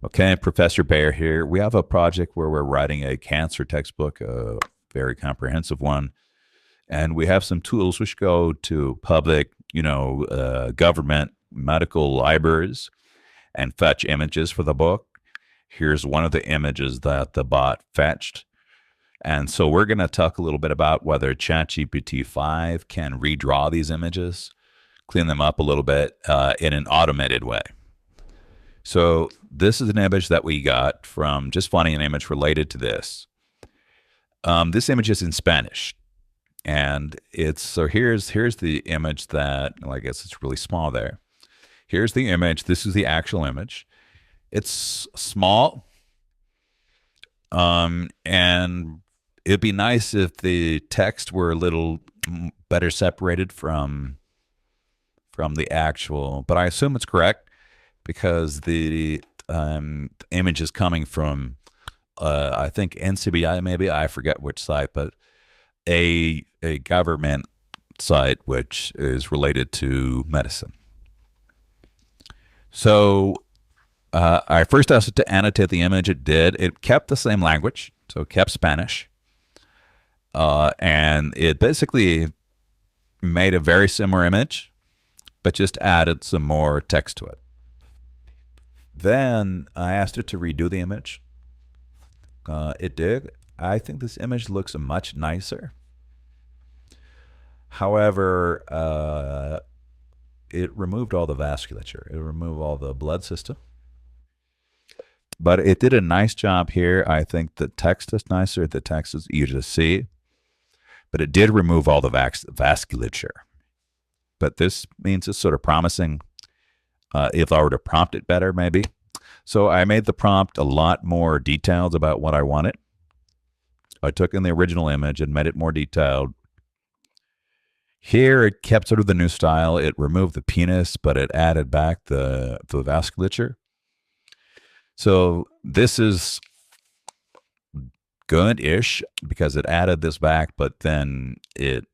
Okay, Professor Bear here. We have a project where we're writing a cancer textbook, a very comprehensive one, and we have some tools which go to public, government medical libraries and fetch images for the book. Here's one of the images that the bot fetched. And so we're going to talk a little bit about whether ChatGPT 5 can redraw these images, clean them up a little bit in an automated way. So this is an image that we got from just finding an image related to this. This image is in Spanish, and here's the image that, well, I guess it's really small there. Here's the image. This is the actual image. It's small, and it'd be nice if the text were a little better separated from the actual. But I assume it's correct because the image is coming from I think NCBI, maybe I forget which site, but a government site which is related to medicine. So I first asked it to annotate the image. It did. It kept the same language, so it kept Spanish, and it basically made a very similar image, but just added some more text to it. Then I asked it to redo the image. It did. I think this image looks much nicer. However, it removed all the vasculature. It removed all the blood system. But it did a nice job here. I think the text is nicer. The text is easier to see. But it did remove all the vasculature. But this means it's sort of promising if I were to prompt it better, maybe. So I made the prompt a lot more detailed about what I wanted. I took in the original image and made it more detailed. Here it kept sort of the new style. It removed the penis, but it added back the vasculature. So this is good-ish because it added this back, but then it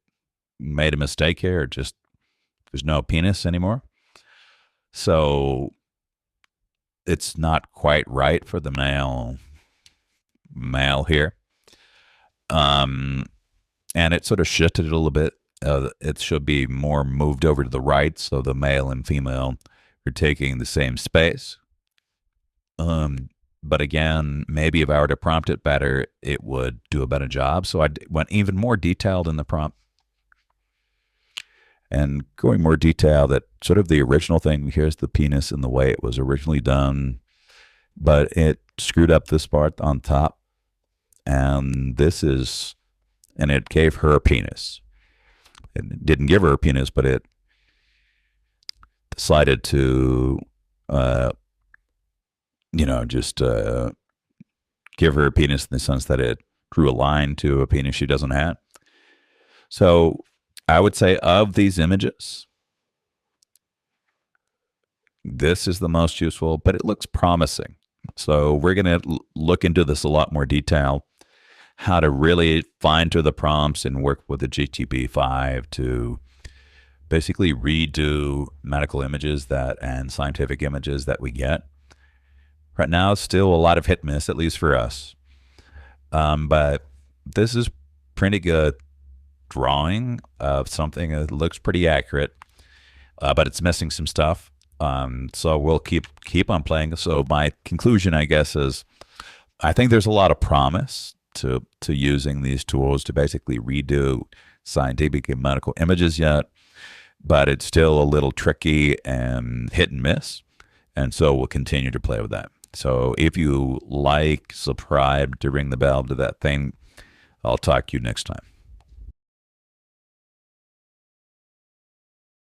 made a mistake here. Just there's no penis anymore. So it's not quite right for the male here. And it sort of shifted it a little bit. It should be more moved over to the right, so the male and female are taking the same space. But again, maybe if I were to prompt it better, it would do a better job. So I went even more detailed in the prompt. And going more detailed, that sort of the original thing, here's the penis and the way it was originally done, but it screwed up this part on top. And it gave her a penis. It didn't give her a penis, but it decided to, just give her a penis in the sense that it drew a line to a penis she doesn't have. So I would say of these images, this is the most useful, but it looks promising. So we're going to look into this a lot more detail, how to really fine-tune the prompts and work with the GPT-5 to basically redo medical images and scientific images that we get. Right now, it's still a lot of hit miss, at least for us. But this is pretty good drawing of something that looks pretty accurate, but it's missing some stuff. So we'll keep on playing. So my conclusion, I guess, is I think there's a lot of promise to using these tools to basically redo scientific and medical images yet, but it's still a little tricky and hit and miss. And so we'll continue to play with that. So if you like, subscribe to ring the bell to that thing. I'll talk to you next time.